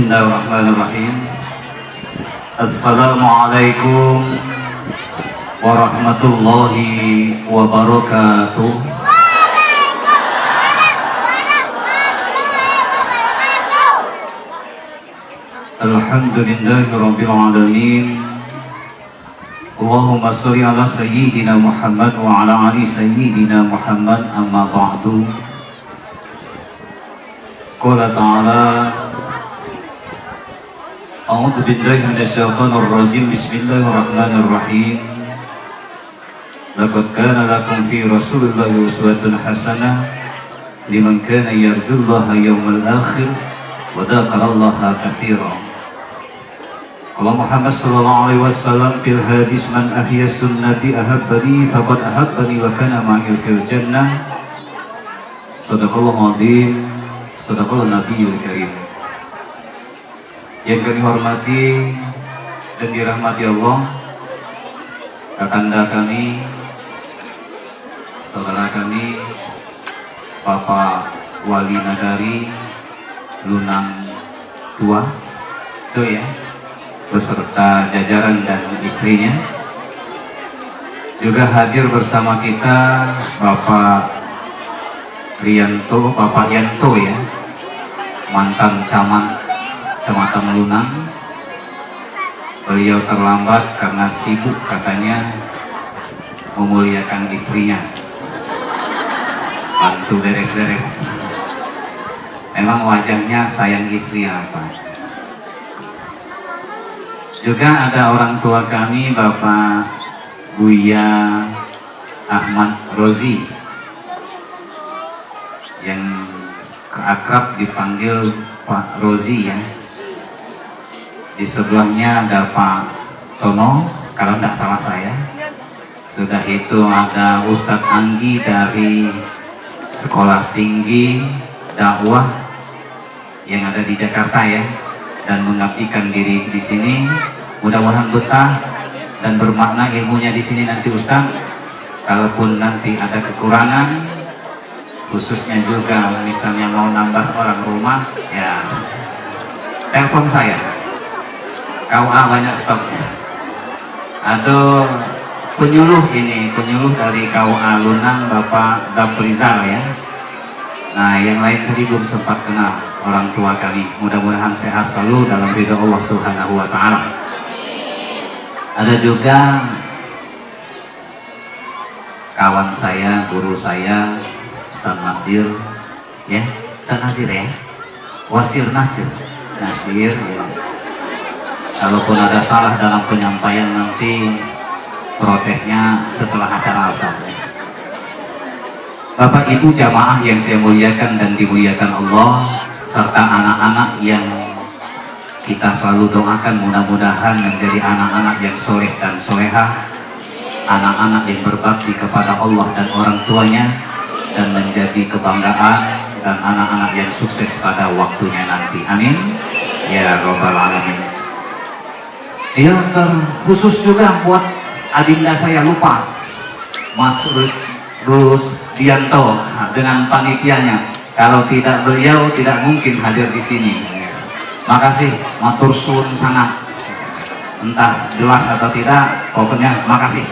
Bismillahirrahmanirrahim. Assalamualaikum warahmatullahi wabarakatuh. Alhamdulillahi rabbil alamin. Allahumma sholli ala sayyidina Muhammad wa ala ali sayyidina Muhammad, amma ba'du. Qala ta'ala, a'udzu billahi minasyaitonir rajim. Bismillahirrahmanirrahim. Laqad kana lakum fi Rasulillahi uswatun hasanah liman kana yarjullaha yawmal akhir wa dzakarallaha katsiran. Qala Muhammad sallallahu alaihi wasallam fil hadis, man ahya sunnati ahabbani faqad ahabbani wa kana ma'i fil jannah. Shadaqallahu adzim, shadaqallahu nabiyul karim. Yang kami hormati dan dirahmati Allah, kakanda kami, saudara kami, Bapak Wali Nagari Lunang Tua, itu ya, beserta jajaran dan istrinya. Juga hadir bersama kita Bapak Rianto, Bapak Yanto ya, mantan camat Kecamatan Lunang. Beliau terlambat karena sibuk katanya memuliakan istrinya, bantu beres-beres. Memang wajahnya sayang istri apa. Juga ada orang tua kami, Bapak Buya Ahmad Rozi, yang akrab dipanggil Pak Rozi ya. Di sebelahnya ada Pak Tono, kalau tidak salah saya. Sudah itu ada Ustadz Anggi dari Sekolah Tinggi Dakwah yang ada di Jakarta ya, dan mengabdikan diri di sini. Mudah-mudahan betah dan bermakna ilmunya di sini nanti Ustaz. Kalaupun nanti ada kekurangan, khususnya juga misalnya mau nambah orang rumah, ya telepon saya. KUA banyak stoknya. Atau penyuluh dari KUA Lunang, Bapak Zaprizal ya. Nah, yang lain tadi belum sempat kenal orang tua kami. Mudah-mudahan sehat selalu dalam ridha Allah Subhanahu wa Ta'ala. Ada juga kawan saya, guru saya, Ustaz Nasir ya, Ustaz Nasir ya, Wasir Nasir ya. Kalaupun ada salah dalam penyampaian nanti protesnya setelah acara Ustaz. Bapak Ibu jamaah yang saya muliakan dan dimuliakan Allah, serta anak-anak yang kita selalu doakan mudah-mudahan menjadi anak-anak yang soleh dan solehah, anak-anak yang berbakti kepada Allah dan orang tuanya, dan menjadi kebanggaan dan anak-anak yang sukses pada waktunya nanti. Amin ya robbal alamin. Ya, terkhusus juga buat adinda saya lupa, Mas Rusdianto dengan panitianya. Kalau tidak beliau tidak mungkin hadir di sini. Makasih, matur suwun sangat. Entah jelas atau tidak, pokoknya makasih.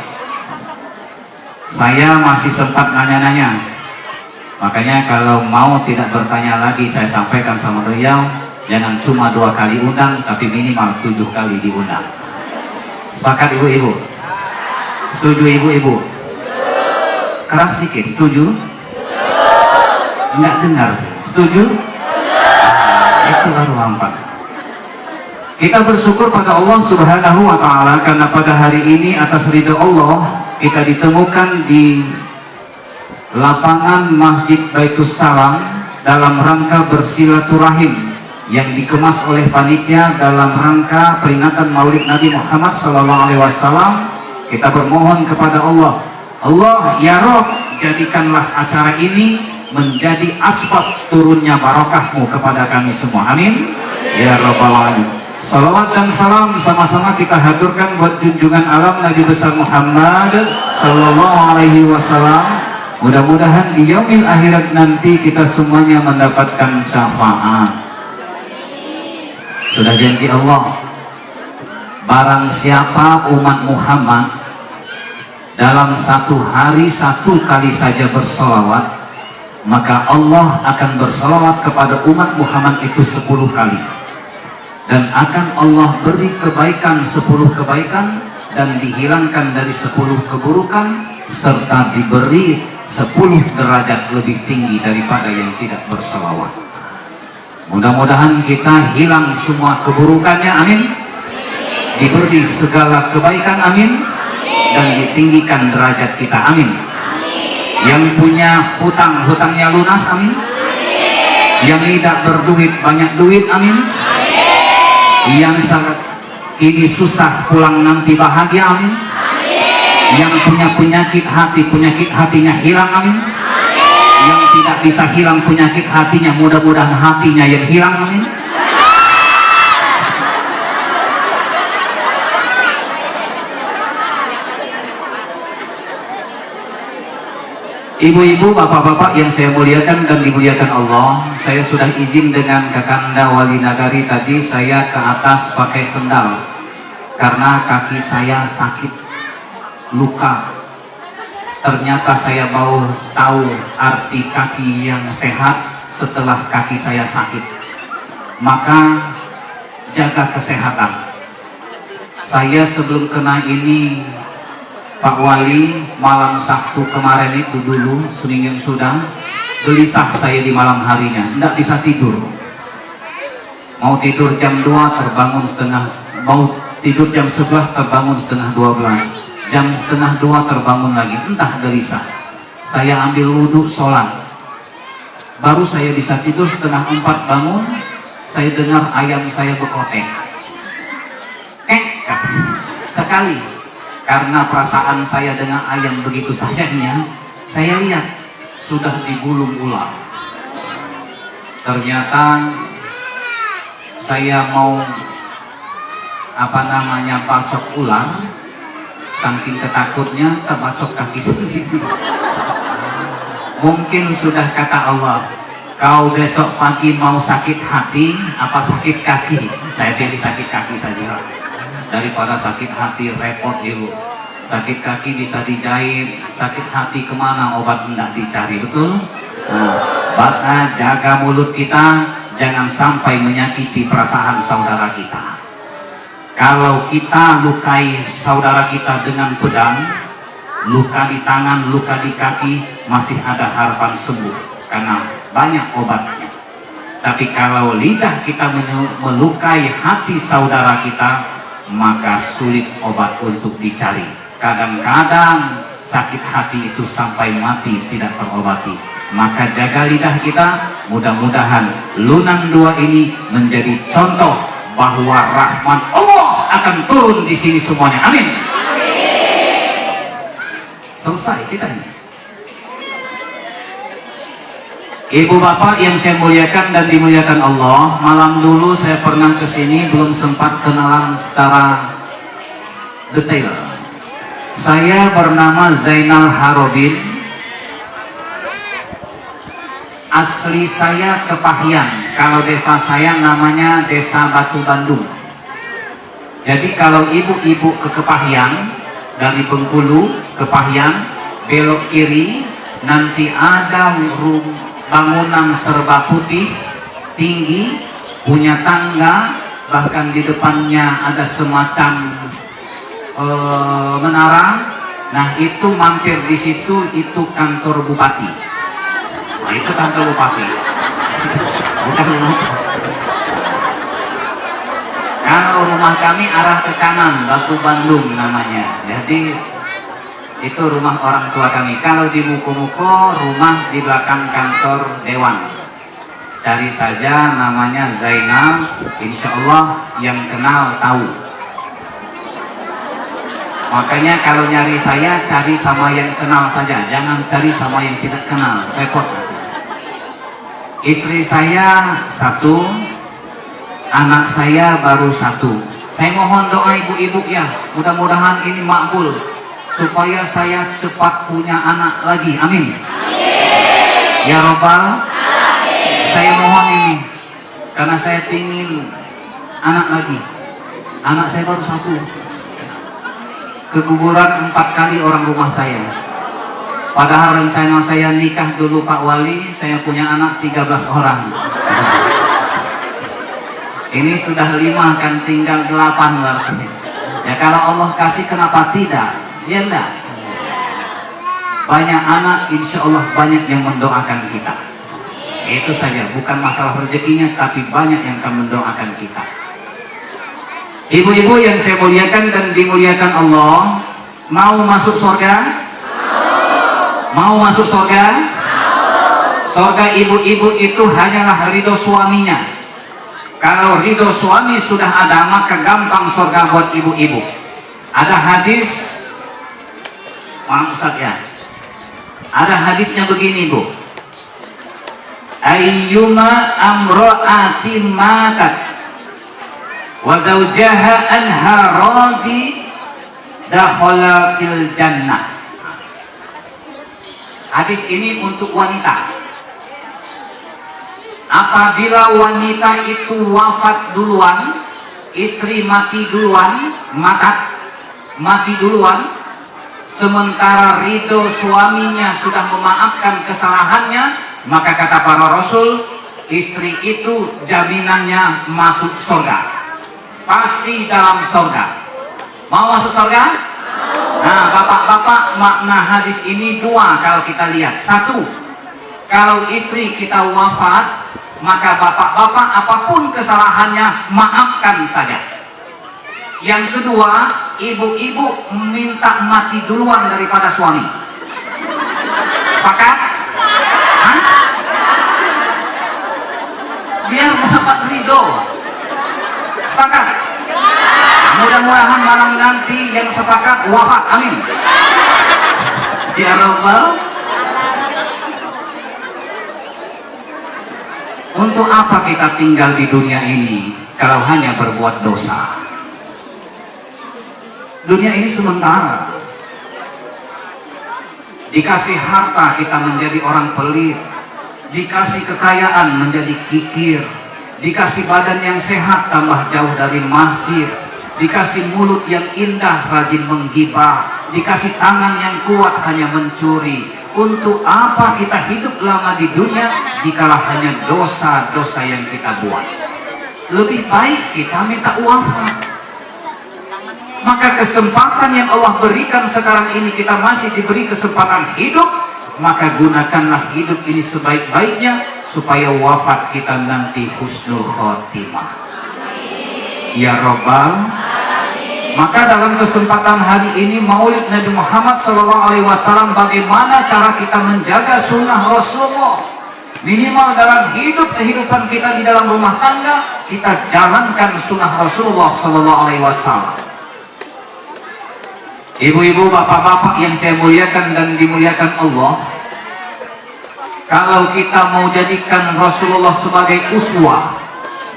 Saya masih sempat nanya-nanya. Makanya kalau mau tidak bertanya lagi, saya sampaikan sama beliau, jangan cuma 2 kali undang, tapi minimal 7 kali diundang. Sepakat ibu-ibu? Setuju ibu-ibu? Keras dikit, setuju? Enggak dengar sih. Setuju? Itu baru lambat. Kita bersyukur pada Allah Subhanahu wa Ta'ala karena pada hari ini atas ridha Allah kita ditemukan di lapangan Masjid Baitus Salam dalam rangka bersilaturahim yang dikemas oleh panitia dalam rangka peringatan Maulid Nabi Muhammad SAW. Kita bermohon kepada Allah, Allah ya Rob, jadikanlah acara ini menjadi asbab turunnya barokahmu kepada kami semua. Amin ya Rabbal alamin. Salawat dan salam sama-sama kita haturkan buat junjungan alam Nabi besar Muhammad sallallahu alaihi wasallam. Mudah-mudahan di yaumil akhirat nanti kita semuanya mendapatkan syafaat. Sudah janji Allah, barang siapa umat Muhammad dalam satu hari 1 kali saja bersolawat, maka Allah akan bersolawat kepada umat Muhammad itu 10 kali, dan akan Allah beri kebaikan 10 kebaikan, dan dihilangkan dari 10 keburukan, serta diberi 10 derajat lebih tinggi daripada yang tidak bersolawat. Mudah-mudahan kita hilang semua keburukannya, amin. Diberi segala kebaikan, amin. Dan ditinggikan derajat kita, amin. Yang punya hutang, hutangnya lunas, amin. Yang tidak berduit, banyak duit, amin. Yang sangat ini susah, pulang nanti bahagia, amin. Yang punya penyakit hati, penyakit hatinya hilang, amin. Yang tidak bisa hilang penyakit hatinya, mudah-mudahan hatinya yang hilang, amin. Ibu-ibu, bapak-bapak yang saya muliakan dan dimuliakan Allah, saya sudah izin dengan Kakanda Wali Nagari tadi saya ke atas pakai sendal karena kaki saya sakit, luka. Ternyata saya mau tahu arti kaki yang sehat setelah kaki saya sakit. Maka jaga kesehatan. Saya sebelum kena ini, Pak Wali, malam Sabtu kemarin itu dulu, Senin sudah, gelisah saya di malam harinya, tidak bisa tidur. Mau tidur jam 2 terbangun mau tidur jam 11 terbangun setengah 12. Jam setengah 2 terbangun lagi, entah gelisah. Saya ambil wudhu, sholat. Baru saya bisa tidur setengah 4 bangun, saya dengar ayam saya berkotek. Sekali. Karena perasaan saya dengan ayam begitu sayangnya, saya lihat sudah digulung ular. Ternyata saya mau bacok ular, saking ketakutnya terbacok kaki sendiri. Mungkin sudah kata Allah, kau besok pagi mau sakit hati apa sakit kaki? Saya pilih sakit kaki saja. Daripada sakit hati repot ibu. Sakit kaki bisa dijahit, sakit hati kemana obat tidak dicari, betul? Nah, jaga mulut kita, jangan sampai menyakiti perasaan saudara kita. Kalau kita lukai saudara kita dengan pedang, luka di tangan, luka di kaki, masih ada harapan sembuh karena banyak obatnya. Tapi kalau lidah kita melukai hati saudara kita, maka sulit obat untuk dicari. Kadang-kadang sakit hati itu sampai mati tidak terobati. Maka jaga lidah kita, mudah-mudahan Lunang 2 ini menjadi contoh bahwa rahmat Allah akan turun di sini semuanya. Amin. Selesai kita ini. Ibu bapak yang saya muliakan dan dimuliakan Allah, malam dulu saya pernah ke sini, belum sempat kenalan secara detail. Saya bernama Zainal Harobin. Asli saya Kepahian. Kalau desa saya namanya Desa Batu Bandung. Jadi kalau ibu-ibu ke Kepahian, dari Bengkulu, Kepahian, belok kiri, nanti ada bangunan serba putih, tinggi, punya tangga, bahkan di depannya ada semacam menara. Nah itu mampir di situ, itu kantor bupati. Nah itu kantor bupati. Bukan rumah. Kalau rumah kami arah ke kanan, Batu Bandung namanya. Jadi itu rumah orang tua kami. Kalau di Muko-Muko, rumah di belakang kantor dewan. Cari saja namanya Zainal, insya Allah yang kenal tahu. Makanya kalau nyari saya, cari sama yang kenal saja, jangan cari sama yang tidak kenal, repot. Istri saya 1, anak saya baru 1. Saya mohon doa ibu-ibu ya, mudah-mudahan ini makbul, supaya saya cepat punya anak lagi, amin. Ya Robbal, saya mohon ini, karena saya ingin anak lagi. Anak saya baru 1. Keguguran 4 kali orang rumah saya. Padahal rencana saya nikah dulu Pak Wali, saya punya anak 13 orang. Ini sudah 5 kan, tinggal 8 berarti. Ya kalau Allah kasih kenapa tidak? Ya enggak. Banyak anak, insya Allah banyak yang mendoakan kita. Itu saja, bukan masalah rezekinya, tapi banyak yang akan mendoakan kita. Ibu-ibu yang saya muliakan dan dimuliakan Allah, mau masuk surga? Mau masuk surga? Surga ibu-ibu itu hanyalah ridho suaminya. Kalau ridho suami sudah ada, maka gampang surga buat ibu-ibu. Ada hadis, Pak Ustaz ya. Ada hadisnya begini, Bu. Ayyuma amra'atin matat wa zawjaha anha radi dakhala fil jannah. Hadis ini untuk wanita. Apabila wanita itu wafat duluan, istri mati duluan, mati duluan, sementara ridho suaminya sudah memaafkan kesalahannya, maka kata para Rasul, istri itu jaminannya masuk surga. Pasti dalam surga. Mau masuk surga? Nah, bapak-bapak, makna hadis ini 2 kalau kita lihat. 1, kalau istri kita wafat, maka bapak-bapak apapun kesalahannya maafkan saja. Yang kedua, ibu-ibu minta mati duluan daripada suami. Sepakat? Hah? Biar dapat ridho. Sepakat? Mudah-mudahan malam nanti yang sepakat wafat. Amin. Ya Rabbal. Untuk apa kita tinggal di dunia ini kalau hanya berbuat dosa? Dunia ini sementara. Dikasih harta kita menjadi orang pelit, dikasih kekayaan menjadi kikir, dikasih badan yang sehat tambah jauh dari masjid, dikasih mulut yang indah rajin menggibah, dikasih tangan yang kuat hanya mencuri. Untuk apa kita hidup lama di dunia jikalau hanya dosa-dosa yang kita buat? Lebih baik kita minta wafat. Maka kesempatan yang Allah berikan sekarang ini, kita masih diberi kesempatan hidup, maka gunakanlah hidup ini sebaik-baiknya supaya wafat kita nanti husnul khotimah. Ya Rabbal. Maka dalam kesempatan hari ini Maulid Nabi Muhammad SAW, bagaimana cara kita menjaga sunnah Rasulullah? Minimal dalam kehidupan kita di dalam rumah tangga, kita jalankan sunnah Rasulullah SAW. Ibu-ibu, bapak-bapak yang saya muliakan dan dimuliakan Allah, kalau kita mau jadikan Rasulullah sebagai uswah,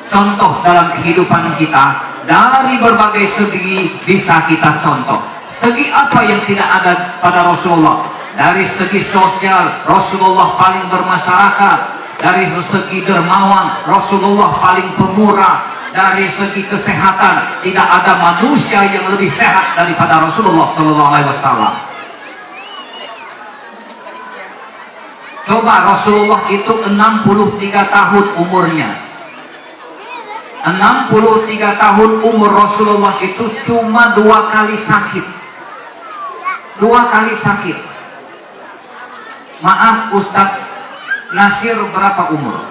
contoh dalam kehidupan kita, dari berbagai segi bisa kita contoh. Segi apa yang tidak ada pada Rasulullah? Dari segi sosial, Rasulullah paling bermasyarakat. Dari segi dermawan, Rasulullah paling pemurah. Dari segi kesehatan, tidak ada manusia yang lebih sehat daripada Rasulullah SAW. Coba Rasulullah itu 63 tahun umurnya. 63 tahun umur Rasulullah itu cuma 2 kali sakit. 2 kali sakit. Maaf Ustadz, Nasir berapa umur?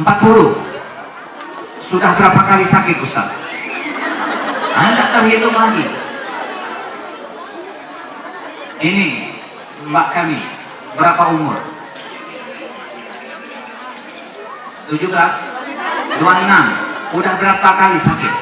40. Sudah berapa kali sakit Ustadz? Anda terhitung lagi. Ini mbak kami berapa umur? 17. 26, udah berapa kali sakit?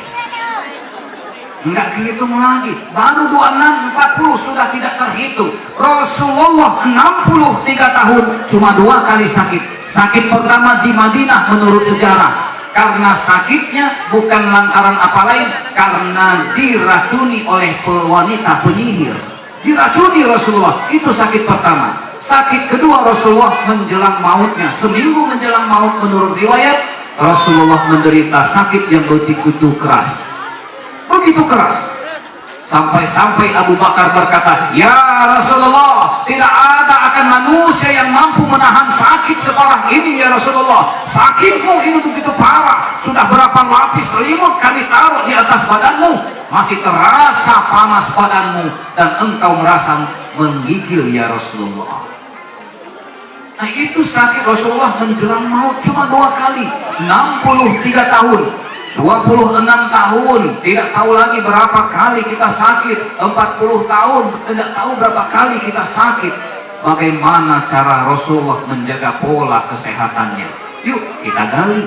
Enggak terhitung lagi. Baru 26, 40 sudah tidak terhitung. Rasulullah 63 tahun cuma 2 kali sakit. Sakit pertama di Madinah menurut sejarah. Karena sakitnya bukan lantaran apa lain, karena diracuni oleh wanita penyihir. Diracuni Rasulullah, itu sakit pertama. Sakit kedua Rasulullah menjelang mautnya, seminggu menjelang maut menurut riwayat, Rasulullah menderita sakit yang begitu keras. Begitu keras. Sampai-sampai Abu Bakar berkata, "Ya Rasulullah, tidak ada akan manusia yang mampu menahan sakit separah ini ya Rasulullah. Sakitmu ini begitu parah. Sudah berapa lapis selimut kami taruh di atas badanmu. Masih terasa panas badanmu dan engkau merasa menggigil ya Rasulullah." Nah itu sakit Rasulullah menjelang maut cuma 2 kali. 63 tahun. 26 tahun, tidak tahu lagi berapa kali kita sakit. 40 tahun, tidak tahu berapa kali kita sakit. Bagaimana cara Rasulullah menjaga pola kesehatannya? Yuk kita gali.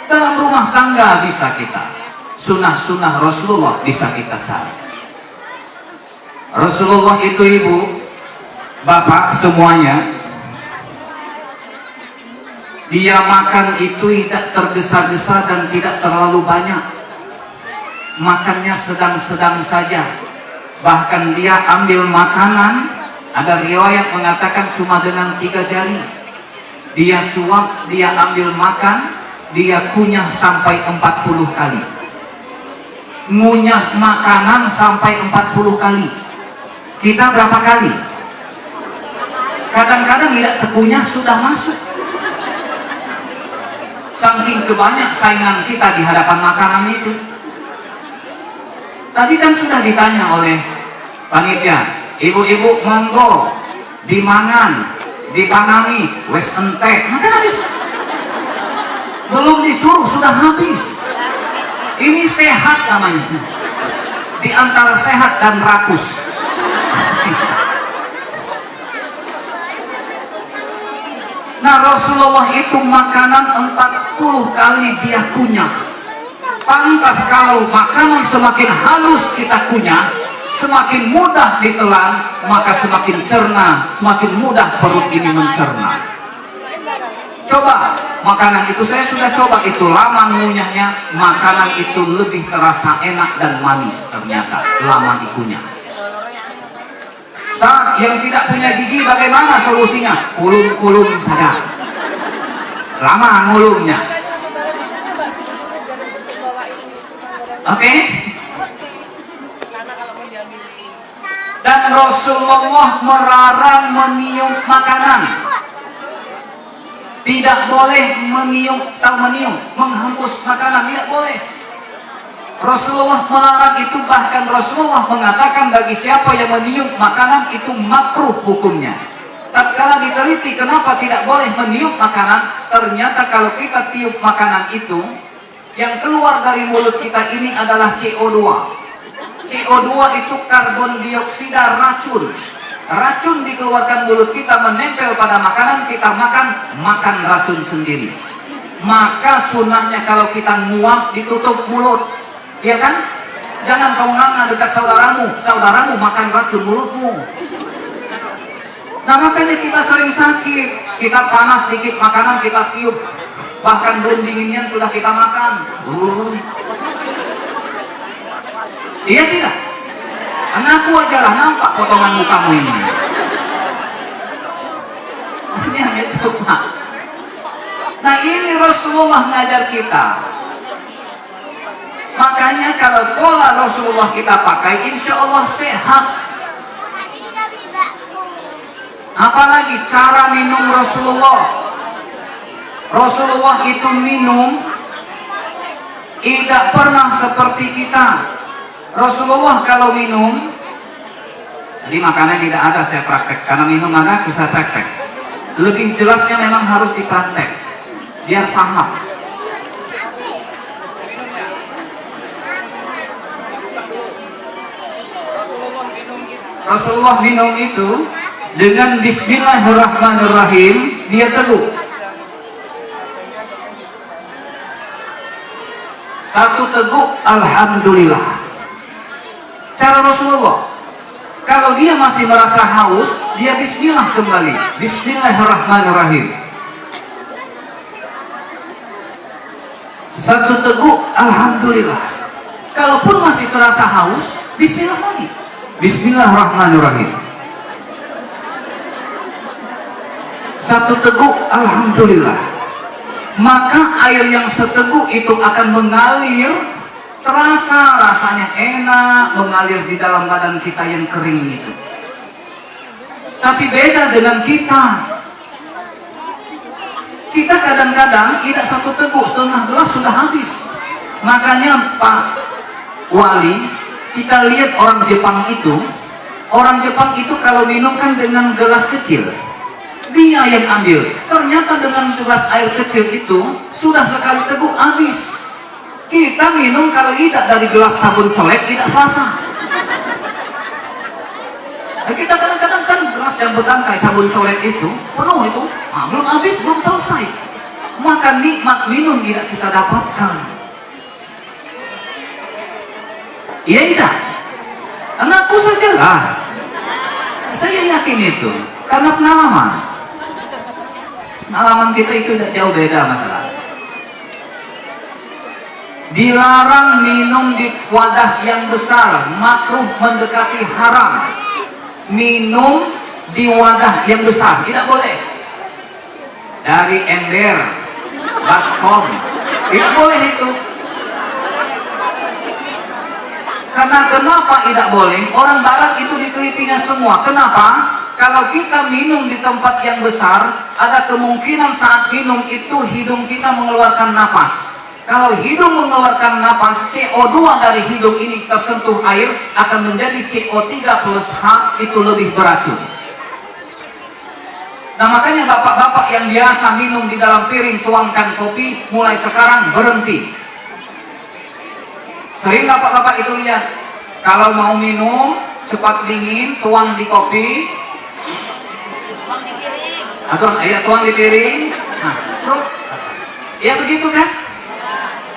Dalam rumah tangga bisa kita, sunnah-sunnah Rasulullah bisa kita cari. Rasulullah itu ibu, bapak semuanya, dia makan itu tidak tergesa-gesa dan tidak terlalu banyak. Makannya sedang-sedang saja. Bahkan dia ambil makanan, ada riwayat mengatakan cuma dengan 3 jari. Dia suap, dia ambil makan, dia kunyah sampai 40 kali. Ngunyah makanan sampai 40 kali. Kita berapa kali? Kadang-kadang tidak terkunyah sudah masuk. Saking kebanyak saingan kita di hadapan makanan itu. Tadi kan sudah ditanya oleh panitia, ibu-ibu monggo dimangan, dipanami, wes entek, makan habis. Belum disuruh sudah habis. Ini sehat namanya. Di antara sehat dan rakus. Nah Rasulullah itu makanan 40 kali dia kunyah. Pantas kalau makanan semakin halus kita kunyah, semakin mudah ditelan, maka semakin cerna, semakin mudah perut ini mencerna. Coba makanan itu, saya sudah coba itu, lama ngunyahnya, makanan itu lebih terasa enak dan manis ternyata lama dikunyah. Nah, yang tidak punya gigi bagaimana solusinya? Kulum-kulum saja. Lama ngulumnya. Oke? Dan Rasulullah melarang meniup makanan. Tidak boleh meniup, menghembus makanan, tidak boleh. Rasulullah melarang itu, bahkan Rasulullah mengatakan bagi siapa yang meniup makanan itu makruh hukumnya. Tatkala diteliti kenapa tidak boleh meniup makanan, ternyata kalau kita tiup makanan itu, yang keluar dari mulut kita ini adalah CO2. CO2 itu karbon dioksida racun. Racun dikeluarkan mulut kita menempel pada makanan, kita makan racun sendiri. Maka sunnahnya kalau kita nguap ditutup mulut. Iya kan? Jangan kau nganga dekat saudaramu makan racun mulutmu. Nah makanya kita sering sakit, kita panas dikit makanan kita tiup, bahkan belum dinginnya sudah kita makan. Iya tidak? Ngaku aja lah, nampak potongan mukamu ini. Ini hanya itu Pak. Nah ini Rasulullah ngajar kita. Makanya kalau pola Rasulullah kita pakai, insya Allah sehat. Apalagi cara minum Rasulullah. Rasulullah itu minum tidak pernah seperti kita. Rasulullah kalau minum, jadi makannya tidak ada saya praktek, karena minum ada bisa praktek. Lebih jelasnya memang harus dipraktek, biar paham. Rasulullah minum itu dengan Bismillahirrahmanirrahim, dia teguk. Satu teguk, Alhamdulillah. Cara Rasulullah, kalau dia masih merasa haus, dia Bismillah kembali. Bismillahirrahmanirrahim. Satu teguk, Alhamdulillah. Kalaupun masih terasa haus, Bismillah lagi. Bismillahirrahmanirrahim. Satu teguk, Alhamdulillah. maka air yang seteguk itu akan mengalir, terasa rasanya enak, mengalir di dalam badan kita yang kering itu. Tapi beda dengan kita. Kita kadang-kadang tidak satu teguk, setengah gelas sudah habis. Makanya Pak Wali, kita lihat orang Jepang itu kalau minum kan dengan gelas kecil. Dia yang ambil. Ternyata dengan gelas air kecil itu sudah sekali teguk habis. Kita minum kalau tidak dari gelas sabun colek tidak terasa. Kita kadang-kadang kan gelas yang bertangkai sabun colek itu penuh itu, belum habis, belum selesai. Maka nikmat minum tidak kita dapatkan. Iya tidak? Anakku sajalah. Saya yakin itu karena pengalaman. Pengalaman kita itu tidak jauh beda masalah. Dilarang minum di wadah yang besar, makruh mendekati haram. Minum di wadah yang besar tidak boleh. Dari ember, baskom, tidak boleh itu. Karena kenapa tidak boleh? Orang barat itu ditelitinya semua. Kenapa? Kalau kita minum di tempat yang besar, ada kemungkinan saat minum itu hidung kita mengeluarkan napas. Kalau hidung mengeluarkan napas, CO2 dari hidung ini tersentuh air akan menjadi CO3 plus H, itu lebih beracun. Nah makanya bapak-bapak yang biasa minum di dalam piring tuangkan kopi, mulai sekarang berhenti. Sering bapak-bapak itu lihat, kalau mau minum cepat dingin, tuang di kopi, tuang di piring. Tuang di piring. Nah, ya begitu kan?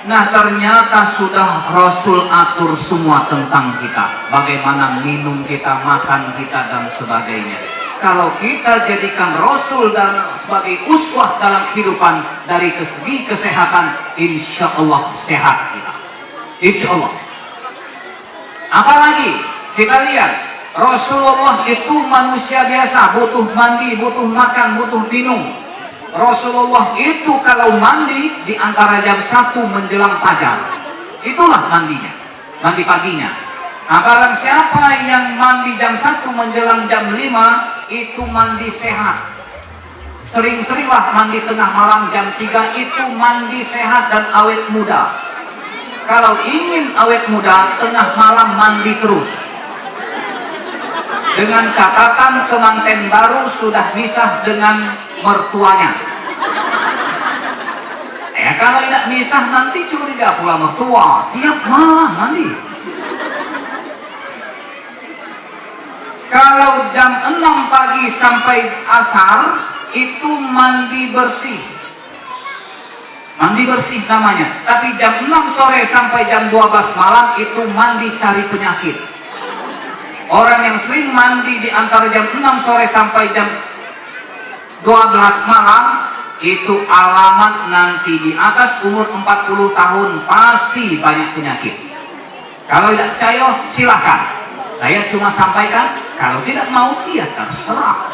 Nah ternyata sudah Rasul atur semua tentang kita, bagaimana minum kita, makan kita dan sebagainya. Kalau kita jadikan Rasul dan sebagai uswah dalam kehidupan dari segi kesehatan, insya Allah sehat kita. Insya Allah. Apalagi kita lihat Rasulullah itu manusia biasa, butuh mandi, butuh makan, butuh minum. Rasulullah itu kalau mandi di antara jam 1 menjelang fajar, itulah mandinya, mandi paginya. Nah, barang siapa yang mandi jam 1 menjelang jam 5, itu mandi sehat. Sering-seringlah mandi tengah malam jam 3, itu mandi sehat dan awet muda. Kalau ingin awet muda, tengah malam mandi terus. Dengan catatan kemanten baru sudah misah dengan mertuanya. Kalau tidak misah nanti curiga pula mertua, tiap malam mandi. Kalau jam 6 pagi sampai asar itu mandi bersih. Mandi bersih namanya. Tapi jam 6 sore sampai jam 12 malam itu mandi cari penyakit. Orang yang sering mandi di antara jam 6 sore sampai jam 12 malam, itu alamat nanti di atas umur 40 tahun pasti banyak penyakit. Kalau tidak percaya silahkan. Saya cuma sampaikan, kalau tidak mau ya terserah.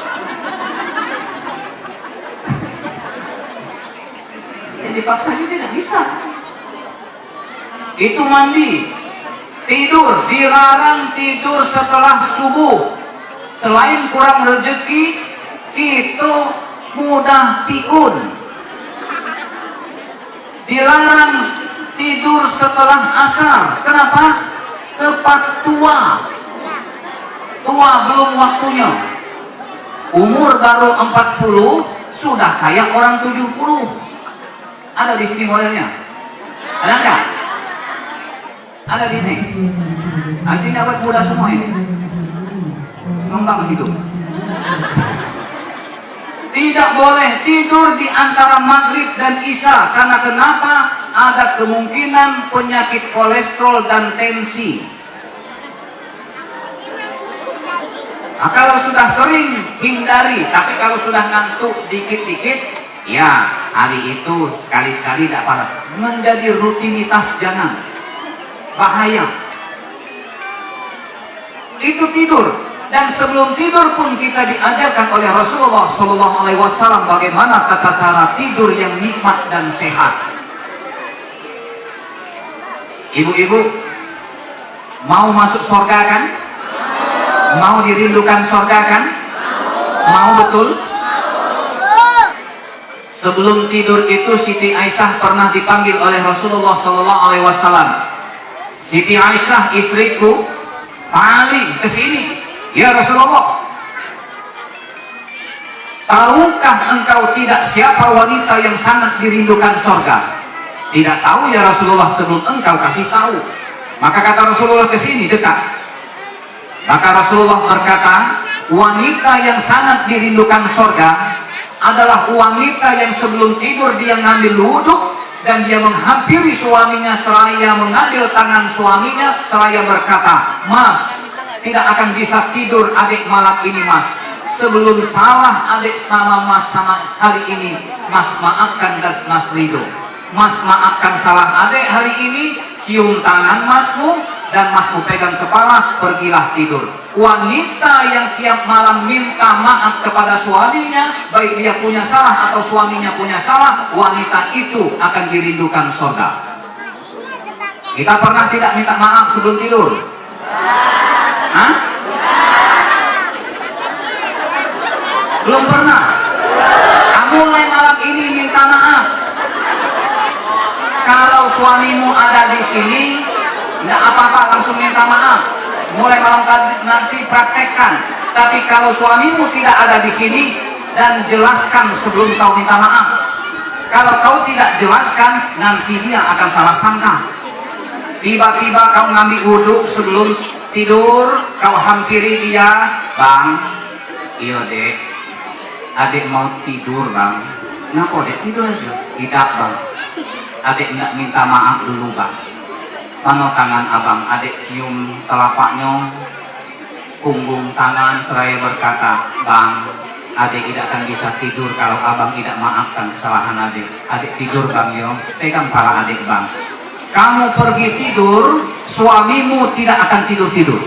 Jadi paksanya tidak bisa. Itu mandi. Tidur, dilarang tidur setelah subuh. Selain kurang rezeki, itu mudah pikun. Dilarang tidur setelah asar. Kenapa? Cepat tua. Tua belum waktunya. Umur baru 40, sudah kayak orang 70. Ada di sini modelnya? Ada enggak? Ada di sini. Nah, sini awet muda semua ini. Ngembang hidup. Tidak boleh tidur di antara maghrib dan isya. Karena kenapa? Ada kemungkinan penyakit kolesterol dan tensi. Nah, kalau sudah sering hindari. Tapi kalau sudah ngantuk dikit-dikit, ya hari itu sekali-sekali tidak apa-apa. Menjadi rutinitas jangan. Bahaya. Itu tidur. Dan sebelum tidur pun kita diajarkan oleh Rasulullah SAW bagaimana tata cara tidur yang nikmat dan sehat. Ibu-ibu, mau masuk surga kan? Mau dirindukan surga kan? Mau betul? Sebelum tidur itu Siti Aisyah pernah dipanggil oleh Rasulullah SAW. Siti Aisyah, istriku, paling kesini. Ya Rasulullah, tahukah engkau tidak siapa wanita yang sangat dirindukan surga? Tidak tahu ya Rasulullah, sebelum engkau kasih tahu. Maka kata Rasulullah, kesini dekat. Maka Rasulullah berkata, wanita yang sangat dirindukan surga adalah wanita yang sebelum tidur dia ngambil wudhu dan dia menghampiri suaminya seraya mengambil tangan suaminya seraya berkata, Mas, tidak akan bisa tidur adik malam ini Mas. Sebelum salah adik sama Mas sama hari ini, Mas maafkan dan Mas ridho. Mas maafkan salah adik hari ini, cium tangan Masmu dan Masmu pegang kepala, pergilah tidur. Wanita yang tiap malam minta maaf kepada suaminya, baik dia punya salah atau suaminya punya salah, wanita itu akan dirindukan surga. Kita pernah tidak minta maaf sebelum tidur? Hah? Belum pernah? Kamu mulai malam ini minta maaf. Kalau suamimu ada di sini, tidak apa-apa, langsung minta maaf. Mulai malam nanti praktekkan. Tapi kalau suamimu tidak ada di sini, dan jelaskan sebelum kau minta maaf. Kalau kau tidak jelaskan, nanti dia akan salah sangka. Tiba-tiba kau ngambil wudhu sebelum tidur, kau hampiri dia, Bang, iya dek, adik mau tidur Bang. Kenapa dek? Tidur aja. Tidak Bang, adik nggak minta maaf dulu Bang. Mana tangan abang, adik cium telapaknya, punggung tangan seraya berkata, Bang, adik tidak akan bisa tidur kalau abang tidak maafkan kesalahan adik. Adik tidur Bang yo, pegang kepala adik Bang. Kamu pergi tidur, suamimu tidak akan tidur-tidur.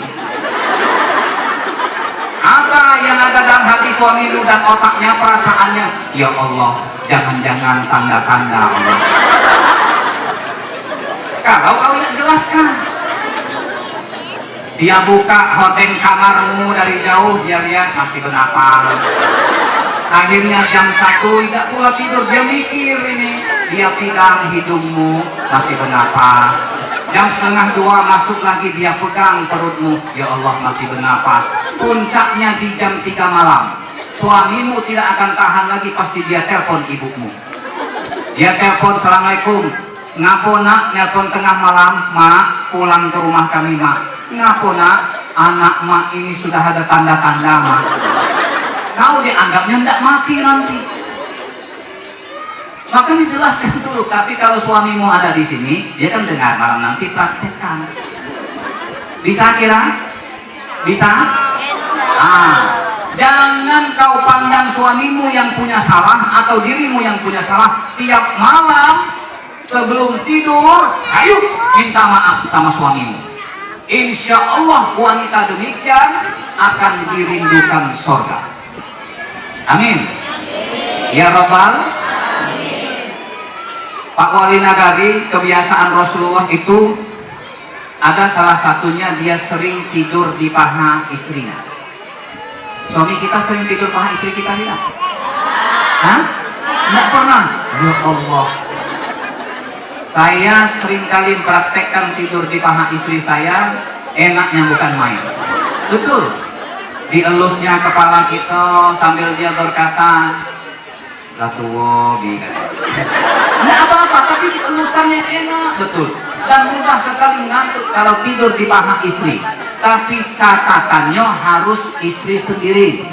Apa yang ada dalam hati suamimu dan otaknya, perasaannya? Ya Allah, jangan-jangan tanda-tanda Allah. Kalau kau tidak jelaskan, dia buka hoteng kamarmu dari jauh, dia lihat masih bernapas. Akhirnya jam 1 tidak pula tidur, dia mikir ini. Dia pegang hidungmu, masih bernapas. Jam 1:30 masuk lagi, dia pegang perutmu, ya Allah masih bernapas. Puncaknya di jam 3 malam, suamimu tidak akan tahan lagi, pasti dia telepon ibumu. Dia telepon, Assalamualaikum. Ngapo nak, nelpon tengah malam, Mak, pulang ke rumah kami Mak. Ngapo nak, anak Mak ini sudah ada tanda-tanda Mak. Kau dianggapnya tidak mati nanti. Maka dijelaskan dulu. Tapi kalau suamimu ada di sini, dia kan dengar malam nanti praktekkan. Bisa kira? Bisa? Jangan kau pandang suamimu yang punya salah atau dirimu yang punya salah. Tiap malam sebelum tidur, ayo minta maaf sama suamimu. Insya Allah wanita demikian akan dirindukan surga. Amin. Ya Rabbal. Pak Wali Nagari, kebiasaan Rasulullah itu ada salah satunya, dia sering tidur di paha istrinya. Suami kita sering tidur paha istri kita tidak? Hah? Tidak pernah? Ya Allah. Saya sering kali praktekkan tidur di paha istri saya, enaknya bukan main. Betul. Dielusnya kepala kita sambil dia berkata, Ratuwo, tidak apa-apa, tapi elusannya enak, betul. Dan mudah sekali ngantuk kalau tidur di paha istri. Tapi catatannya harus istri sendiri.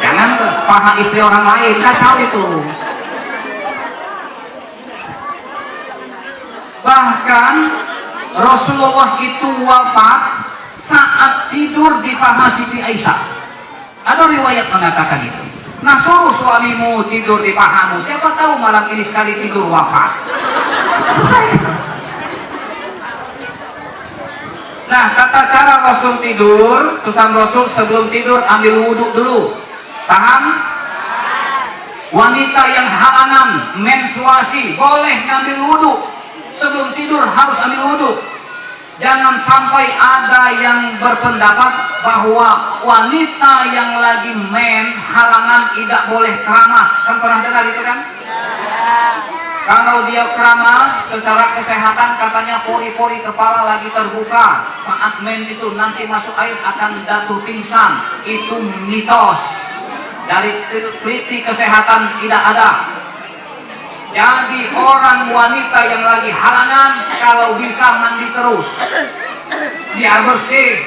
Jangan ke paha istri orang lain, kacau itu. Bahkan Rasulullah itu wafat saat tidur di paha Siti Aisyah. Ada riwayat mengatakan itu. Nah, suruh suamimu tidur di pahamu. Siapa tahu malam ini sekali tidur wafat. Nah, tata cara Rasul tidur, pesan Rasul sebelum tidur ambil wudhu dulu. Paham? Wanita yang halangan menstruasi boleh ngambil wudhu. Sebelum tidur harus ambil wudhu. Jangan sampai ada yang berpendapat bahwa wanita yang lagi halangan tidak boleh keramas. Kan pernah dengar itu kan? Kalau dia keramas, secara kesehatan katanya pori-pori kepala lagi terbuka. Saat itu nanti masuk air akan jatuh pingsan. Itu mitos. Dari teliti kesehatan tidak ada. Jadi orang wanita yang lagi halangan kalau bisa mandi terus. Biar bersih.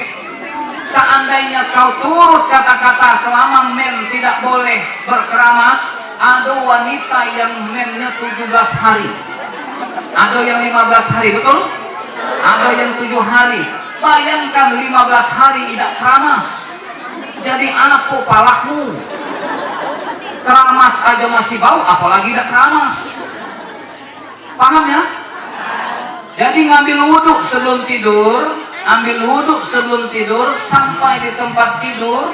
Seandainya kau turut kata-kata selama tidak boleh berkeramas, ada wanita yang mennya 17 hari, ada yang 15 hari, betul? Ada yang 7 hari. Bayangkan 15 hari tidak keramas, jadi apa palakmu? Keramas aja masih bau, apalagi tidak keramas. Paham ya? Jadi ngambil wudhu sebelum tidur, ambil wudhu sebelum tidur sampai di tempat tidur.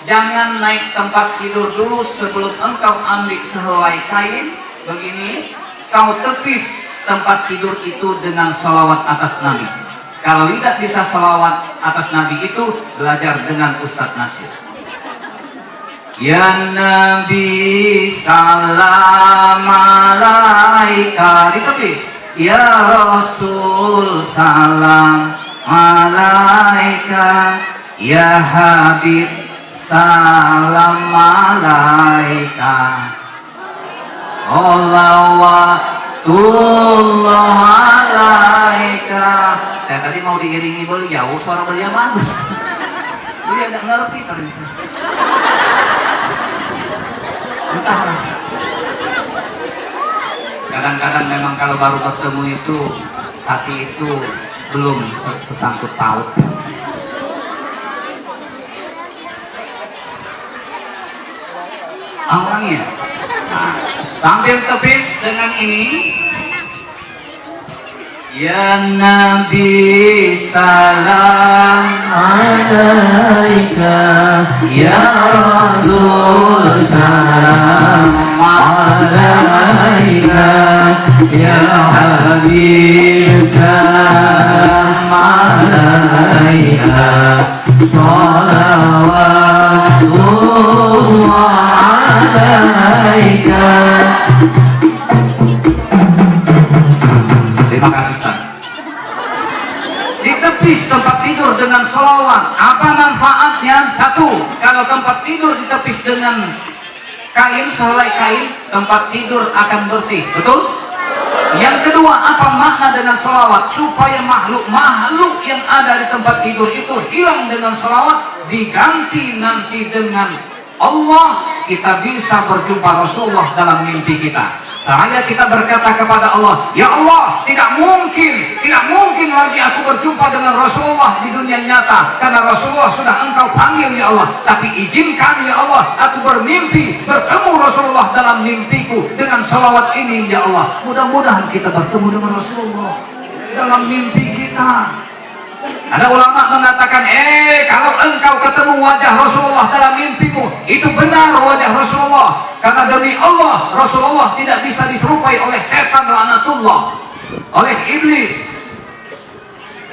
Jangan naik tempat tidur dulu sebelum engkau ambil sehelai kain. Begini, kau tepis tempat tidur itu dengan salawat atas Nabi. Kalau tidak bisa salawat atas Nabi itu, belajar dengan Ustadz Nasir. Ya Nabi salam alaika, ditepis. Ya Rasul salam alaika. Ya Habib salam alaika. Sholawatullah alaika. Saya tadi mau diiringi beliau, suara beliau bagus. Beliau tidak ngerti tadi. Entahlah. Kadang-kadang memang kalau baru bertemu itu, hati itu belum sesangkut paut. Orangnya sambil tepis dengan ini. Ya Nabi salam alaika. Ya Rasul salam alaika. Ya Habib salam alaika. Sholawatullah alaika. Terima kasih Ustaz. Ditepis tempat tidur dengan sholawat. Apa manfaatnya? Satu, kalau tempat tidur ditepis dengan kain, sehelai kain, tempat tidur akan bersih. Betul? Yang kedua, apa makna dengan sholawat? Supaya makhluk yang ada di tempat tidur itu hilang dengan sholawat, diganti nanti dengan Allah. Kita bisa berjumpa Rasulullah dalam mimpi kita. Saya kita berkata kepada Allah, ya Allah, tidak mungkin lagi aku berjumpa dengan Rasulullah di dunia nyata, karena Rasulullah sudah engkau panggil ya Allah. Tapi izinkan ya Allah, aku bermimpi bertemu Rasulullah dalam mimpiku dengan salawat ini ya Allah. Mudah-mudahan kita bertemu dengan Rasulullah dalam mimpi kita. Ada ulama mengatakan, kalau engkau ketemu wajah Rasulullah dalam mimpimu, itu benar wajah Rasulullah. Karena demi Allah, Rasulullah tidak bisa diserupai oleh setan laknatullah, oleh iblis.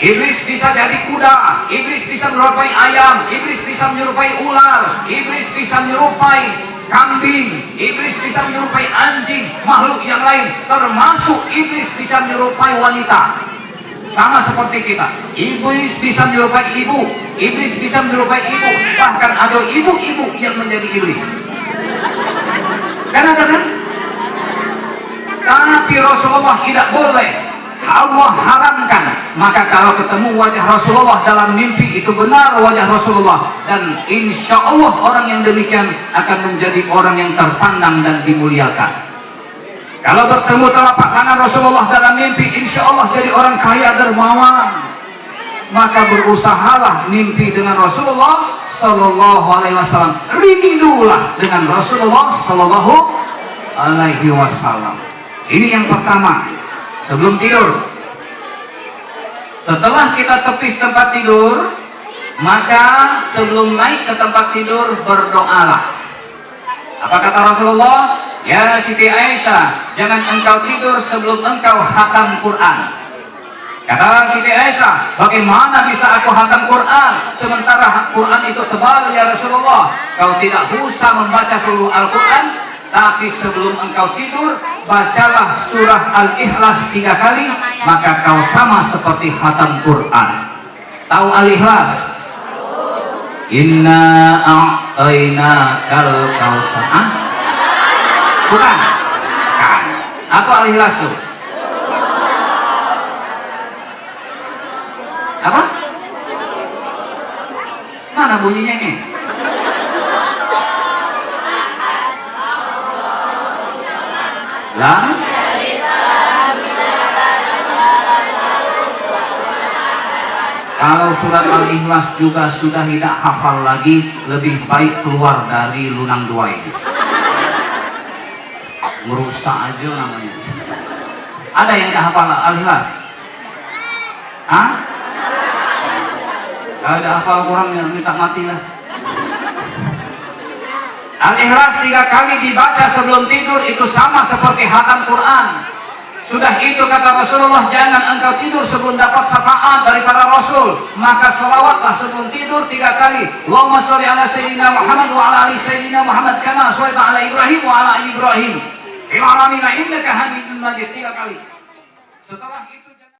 Iblis bisa jadi kuda, iblis bisa menyerupai ayam, iblis bisa menyerupai ular, iblis bisa menyerupai kambing, iblis bisa menyerupai anjing, makhluk yang lain, termasuk iblis bisa menyerupai wanita. Sama seperti kita, iblis bisa menyerupai ibu, iblis bisa menyerupai ibu, bahkan ada ibu-ibu yang menjadi iblis. Kan ada kan? Tapi Rasulullah tidak boleh, Allah haramkan. Maka kalau ketemu wajah Rasulullah dalam mimpi, itu benar wajah Rasulullah, dan insya Allah orang yang demikian akan menjadi orang yang terpandang dan dimuliakan. Kalau bertemu telapak tangan Rasulullah dalam mimpi, insya Allah jadi orang kaya dermawan. Maka berusahalah mimpi dengan Rasulullah Sallallahu Alaihi Wasallam. Rindulah dengan Rasulullah Sallallahu Alaihi Wasallam. Ini yang pertama, sebelum tidur. Setelah kita tepis tempat tidur, maka sebelum naik ke tempat tidur berdoalah. Apa kata Rasulullah? Ya Siti Aisyah, jangan engkau tidur sebelum engkau khatam Quran. Kata Siti Aisyah, bagaimana bisa aku khatam Quran sementara Quran itu tebal ya Rasulullah? Kau tidak usah membaca seluruh Al-Quran, tapi sebelum engkau tidur bacalah surah Al-Ikhlas 3 kali, maka kau sama seperti khatam Quran. Tahu Al-Ikhlas? Inna a'tainakal kautsar. Bukan? Kan. Apa Al-Ikhlas tuh? Apa? Mana bunyinya ini? Lah? Kalau surat Al-Ikhlas juga sudah tidak hafal lagi, lebih baik keluar dari Lunang 2 ini. Merusak aja namanya. Ada yang tidak hafal Al-Ikhlas? Hah? Kalau tidak hafal Quran yang minta mati lah. Al-Ikhlas 3 kali dibaca sebelum tidur itu sama seperti khatam Quran. Sudah itu kata Rasulullah, jangan engkau tidur sebelum dapat syafaat daripada Rasul, maka sholawatlah sebelum tidur 3 kali. Allahumma sholli ala sayyidina Muhammad wa ala ali sayyidina Muhammad kama shallaita ala Ibrahim wa ala ali Ibrahim fil alamin innaka Hamidum Majid 3 kali. Setelah itu